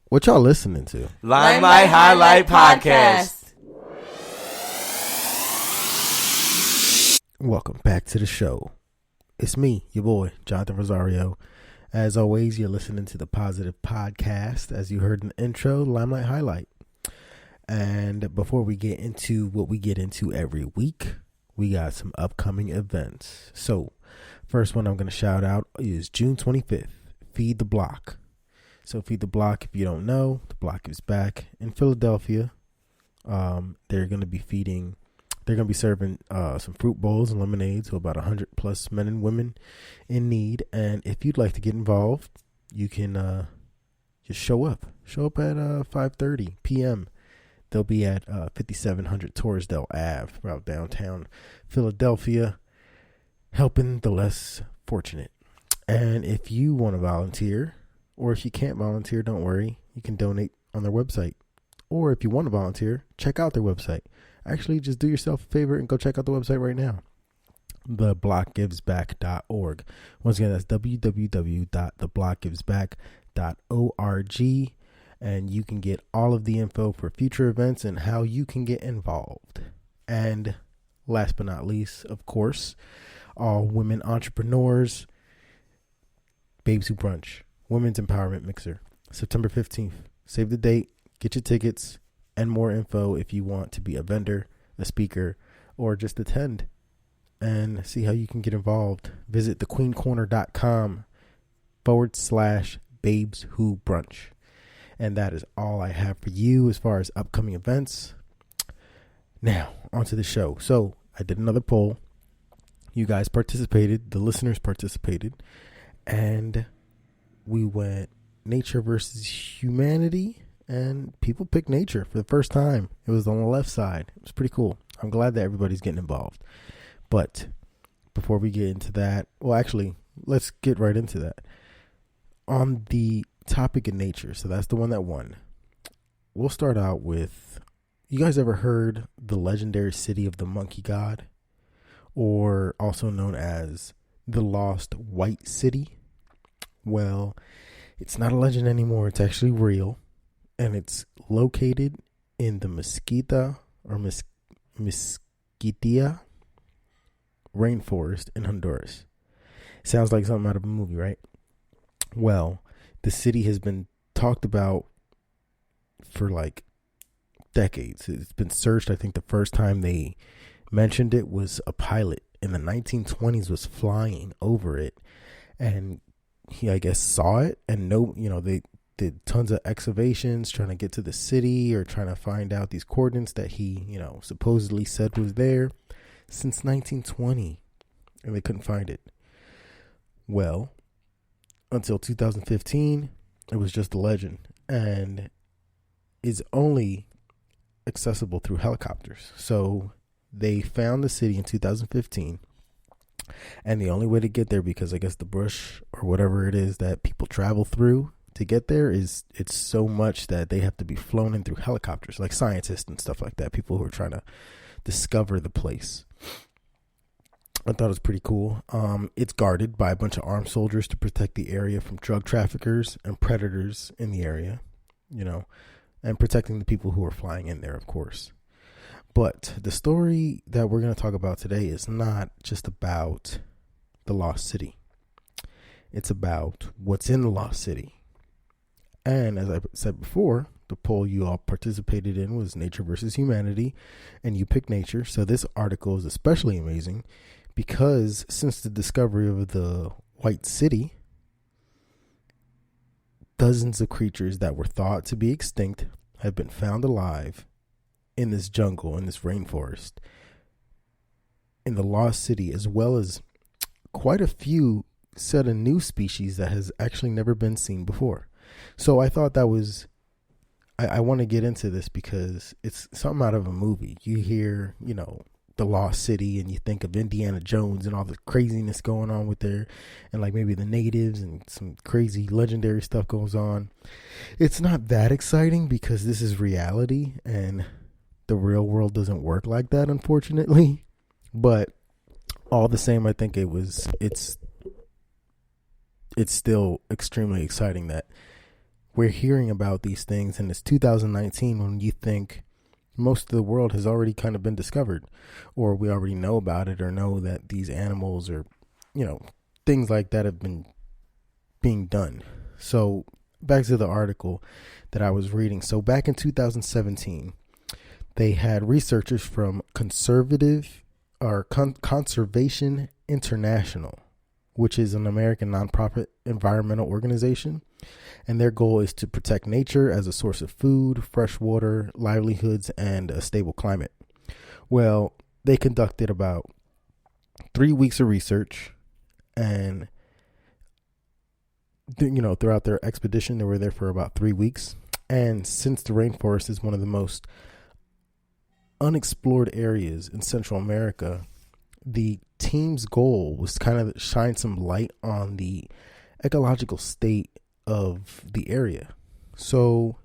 What y'all listening to? Limelight Highlight Podcast. Welcome back to the show. It's me, your boy, Jonathan Rosario. As always, you're listening to the Positive Podcast, as you heard in the intro, Limelight Highlight. And before we get into what we get into every week, we got some upcoming events. So, first one I'm going to shout out is June 25th, Feed the Block. So Feed the Block, if you don't know, the block is back in Philadelphia. They're going to be serving some fruit bowls and lemonade to about 100 plus men and women in need. And if you'd like to get involved, you can just show up at 5:30 p.m. They'll be at 5700 Torresdale Ave, out downtown Philadelphia, helping the less fortunate. And if you want to volunteer, or if you can't volunteer, don't worry. You can donate on their website. Or if you want to volunteer, check out their website. Actually, just do yourself a favor and go check out the website right now. theblockgivesback.org. Once again, that's www.theblockgivesback.org. And you can get all of the info for future events and how you can get involved. And last but not least, of course, all women entrepreneurs, Babes Who Brunch, Women's Empowerment Mixer, September 15th. Save the date, get your tickets, and more info if you want to be a vendor, a speaker, or just attend and see how you can get involved. Visit thequeencorner.com/Babes Who Brunch. And that is all I have for you as far as upcoming events. Now, onto the show. So, I did another poll. You guys participated. The listeners participated. And we went nature versus humanity. And people picked nature for the first time. It was on the left side. It was pretty cool. I'm glad that everybody's getting involved. But before we get into that, well, actually, let's get right into that. On the topic of nature, so that's the one that won. We'll start out with, you guys ever heard the legendary city of the monkey god, or also known as the Lost White City? Well, it's not a legend anymore. It's actually real, and it's located in the Mosquitia rainforest in Honduras. Sounds like something out of a movie, right? Well, the city has been talked about for like decades. It's been searched. I think the first time they mentioned it was a pilot in the 1920s was flying over it, and he, I guess, saw it, and they did tons of excavations trying to get to the city or trying to find out these coordinates that he, supposedly said was there since 1920, and they couldn't find it. Well, until 2015, it was just a legend and is only accessible through helicopters. So they found the city in 2015, and the only way to get there, because I guess the bush or whatever it is that people travel through to get there, it's so much that they have to be flown in through helicopters, like scientists and stuff like that, people who are trying to discover the place. I thought it was pretty cool. It's guarded by a bunch of armed soldiers to protect the area from drug traffickers and predators in the area, and protecting the people who are flying in there, of course. But the story that we're going to talk about today is not just about the lost city. It's about what's in the lost city. And as I said before, the poll you all participated in was nature versus humanity, and you picked nature. So this article is especially amazing because since the discovery of the White City, dozens of creatures that were thought to be extinct have been found alive in this jungle, in this rainforest, in the lost city, as well as quite a few set of new species that has actually never been seen before. So I thought that was, I want to get into this because it's something out of a movie. You hear, the lost city, and you think of Indiana Jones and all the craziness going on with there, and like maybe the natives and some crazy legendary stuff goes on. It's not that exciting because this is reality, and the real world doesn't work like that, unfortunately. But all the same, I think it's still extremely exciting that we're hearing about these things, and it's 2019 when you think most of the world has already kind of been discovered, or we already know about it, or know that these animals or, things like that have been being done. So back to the article that I was reading. So back in 2017, they had researchers from Conservation International, which is an American nonprofit environmental organization. And their goal is to protect nature as a source of food, fresh water, livelihoods, and a stable climate. Well, they conducted about 3 weeks of research, and throughout their expedition, they were there for about 3 weeks. And since the rainforest is one of the most unexplored areas in Central America, the team's goal was to kind of shine some light on the ecological state of the area. So,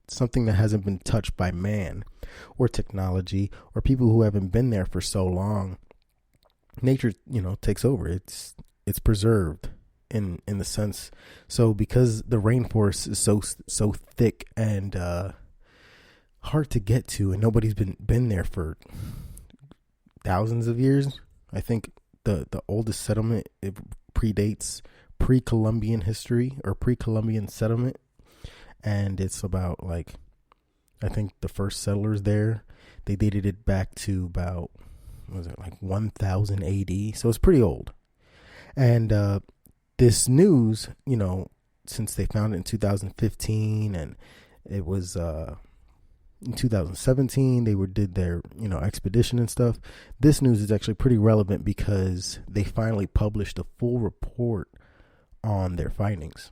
something that hasn't been touched by man or technology or people who haven't been there for so long, nature, takes over. It's preserved in the sense. So because the rainforest is so thick and hard to get to, and nobody's been there for thousands of years. I think the oldest settlement, it predates pre-Columbian history or pre-Columbian settlement, and it's about I think the first settlers there, they dated it back to about 1000 AD, so it's pretty old. And this news, since they found it in 2015, and it was in 2017 they did their expedition and stuff. This news is actually pretty relevant because they finally published a full report on their findings,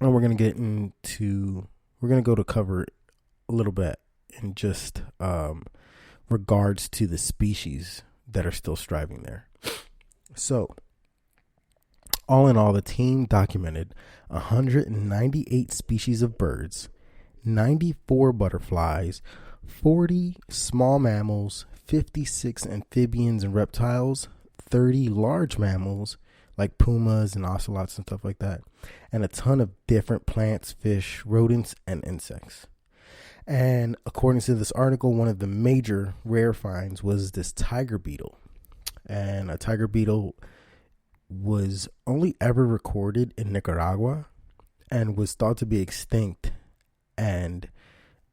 and we're going to go to cover a little bit in just regards to the species that are still striving there. So all in all, the team documented 198 species of birds, 94 butterflies, 40 small mammals, 56 amphibians and reptiles, 30 large mammals like pumas and ocelots and stuff like that, and a ton of different plants, fish, rodents, and insects. And according to this article, one of the major rare finds was this tiger beetle. And a tiger beetle was only ever recorded in Nicaragua and was thought to be extinct, and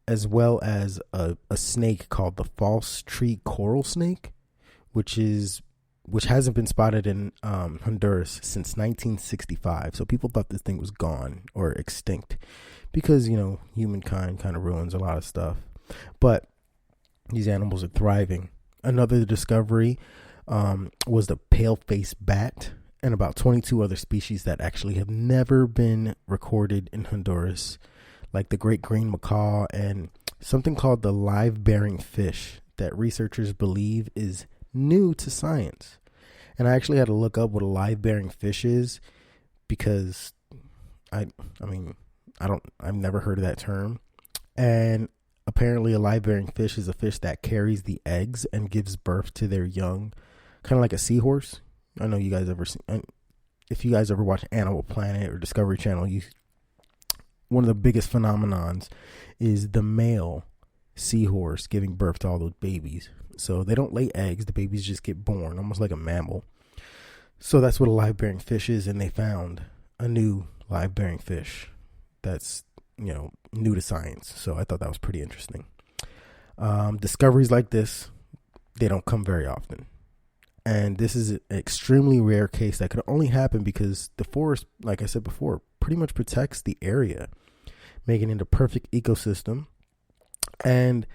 as well as a snake called the false tree coral snake, which hasn't been spotted in Honduras since 1965. So people thought this thing was gone or extinct because, humankind kind of ruins a lot of stuff. But these animals are thriving. Another discovery was the pale-faced bat and about 22 other species that actually have never been recorded in Honduras, like the great green macaw and something called the live-bearing fish that researchers believe is new to science. And I actually had to look up what a live-bearing fish is because I've never heard of that term. And apparently a live-bearing fish is a fish that carries the eggs and gives birth to their young, kind of like a seahorse. I know you guys if you guys ever watch Animal Planet or Discovery Channel, one of the biggest phenomenons is the male seahorse giving birth to all those babies. So they don't lay eggs, the babies just get born, almost like a mammal. So that's what a live-bearing fish is, and they found a new live-bearing fish that's, new to science. So I thought that was pretty interesting. Discoveries like this, they don't come very often. And this is an extremely rare case that could only happen because the forest, like I said before, pretty much protects the area, making it a perfect ecosystem and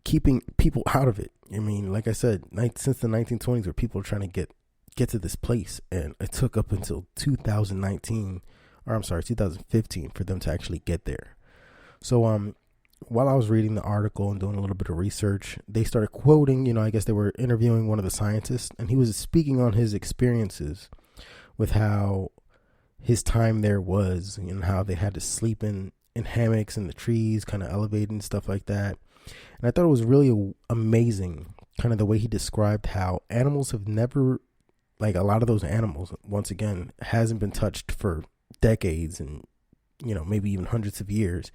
keeping people out of it. I mean, like I said, since the 1920s, where people are trying to get to this place, and it took up until 2015 for them to actually get there. So while I was reading the article and doing a little bit of research, they started quoting, I guess they were interviewing one of the scientists, and he was speaking on his experiences with how his time there was, and how they had to sleep in hammocks in the trees, kind of elevated and stuff like that. And I thought it was really amazing, kind of the way he described how animals have never, a lot of those animals, once again, hasn't been touched for decades and, maybe even hundreds of years,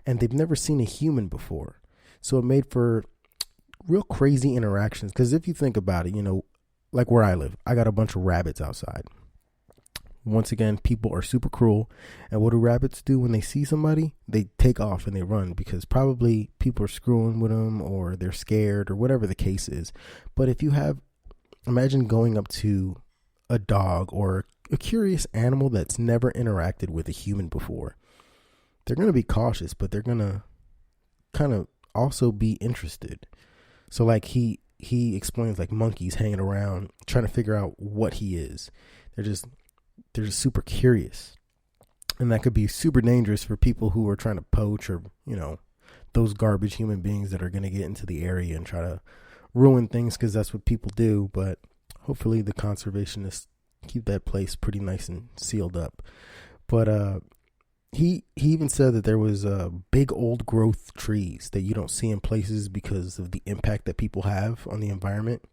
and they've never seen a human before. So it made for real crazy interactions. Because if you think about it, like where I live, I got a bunch of rabbits outside. Once again, people are super cruel. And what do rabbits do when they see somebody? They take off and they run, because probably people are screwing with them, or they're scared, or whatever the case is. But if you imagine going up to a dog or a curious animal that's never interacted with a human before. They're going to be cautious, but they're going to kind of also be interested. So like he explains, like monkeys hanging around trying to figure out what he is. They're just super curious. And that could be super dangerous for people who are trying to poach, or, those garbage human beings that are going to get into the area and try to ruin things, because that's what people do. But hopefully the conservationists keep that place pretty nice and sealed up. But he even said that there was big old growth trees that you don't see in places because of the impact that people have on the environment.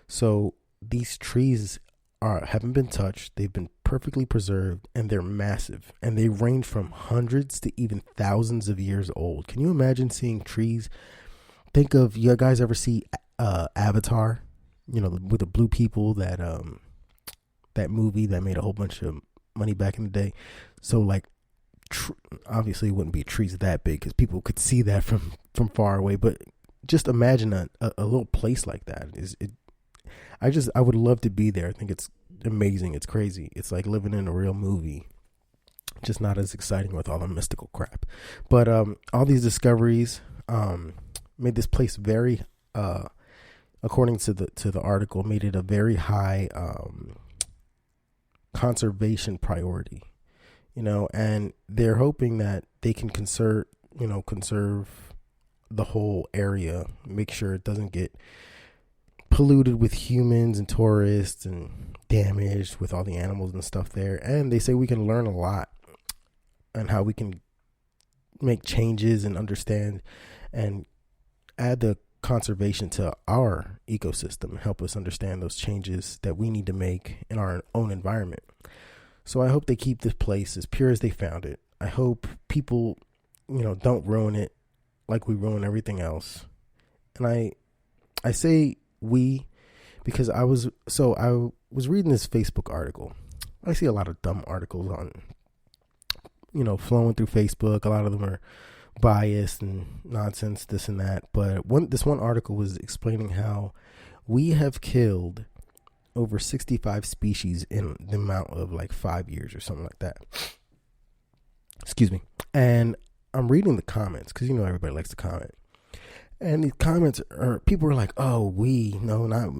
So these trees haven't been touched. They've been perfectly preserved, and they're massive, and they range from hundreds to even thousands of years old. Can you imagine seeing trees? Think of, you guys ever see Avatar? With the blue people, that movie that made a whole bunch of money back in the day. So like, obviously it wouldn't be trees that big because people could see that from far away. But just imagine a little place like that. I would love to be there. I think it's amazing. It's crazy. It's like living in a real movie, just not as exciting with all the mystical crap. But all these discoveries made this place very, according to the article, made it a very high conservation priority. And they're hoping that they can conserve the whole area, make sure it doesn't get polluted with humans and tourists and damaged with all the animals and stuff there. And they say we can learn a lot on how we can make changes and understand and add the conservation to our ecosystem, help us understand those changes that we need to make in our own environment. So I hope they keep this place as pure as they found it. I hope people, don't ruin it like we ruin everything else. And I say we, because I was reading this Facebook article. I see a lot of dumb articles on, flowing through Facebook. A lot of them are biased and nonsense, this and that. But this one article was explaining how we have killed over 65 species in the amount of like 5 years or something like that. Excuse me. And I'm reading the comments, because everybody likes to comment. And the comments people are like, "Oh,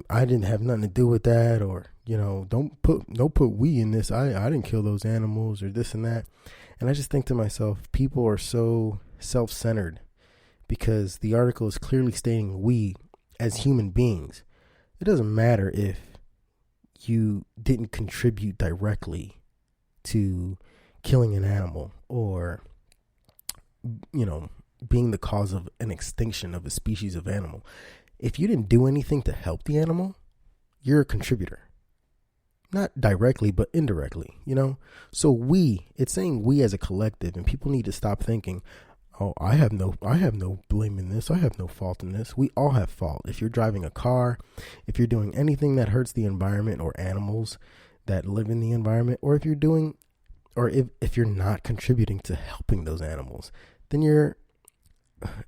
I didn't have nothing to do with that," or don't put we in this. I didn't kill those animals, or this and that. And I just think to myself, people are so self-centered, because the article is clearly stating we as human beings. It doesn't matter if you didn't contribute directly to killing an animal, or being the cause of an extinction of a species of animal. If you didn't do anything to help the animal, you're a contributor. Not directly, but indirectly, So it's saying we as a collective, and people need to stop thinking, "Oh, I have no blame in this. I have no fault in this." We all have fault. If you're driving a car, if you're doing anything that hurts the environment or animals that live in the environment, or if you're not contributing to helping those animals, then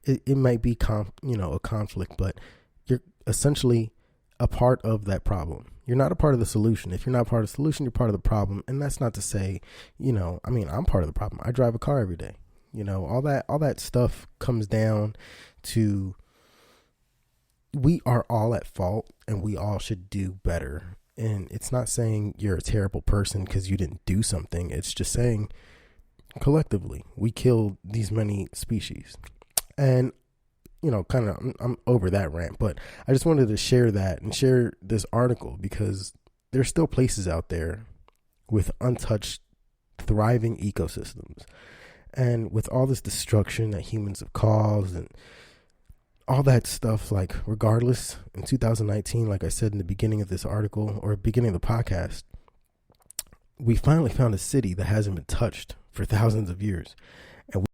it might be a conflict, but you're essentially a part of that problem. You're not a part of the solution. If you're not part of the solution, you're part of the problem. And that's not to say, I'm part of the problem. I drive a car every day. All that stuff comes down to, we are all at fault, and we all should do better. And it's not saying you're a terrible person because you didn't do something. It's just saying, collectively, we killed these many species. And, I'm over that rant, but I just wanted to share that and share this article, because there's still places out there with untouched, thriving ecosystems. And with all this destruction that humans have caused and all that stuff, like, regardless, in 2019, like I said in the beginning of this article, or beginning of the podcast, we finally found a city that hasn't been touched for thousands of years. And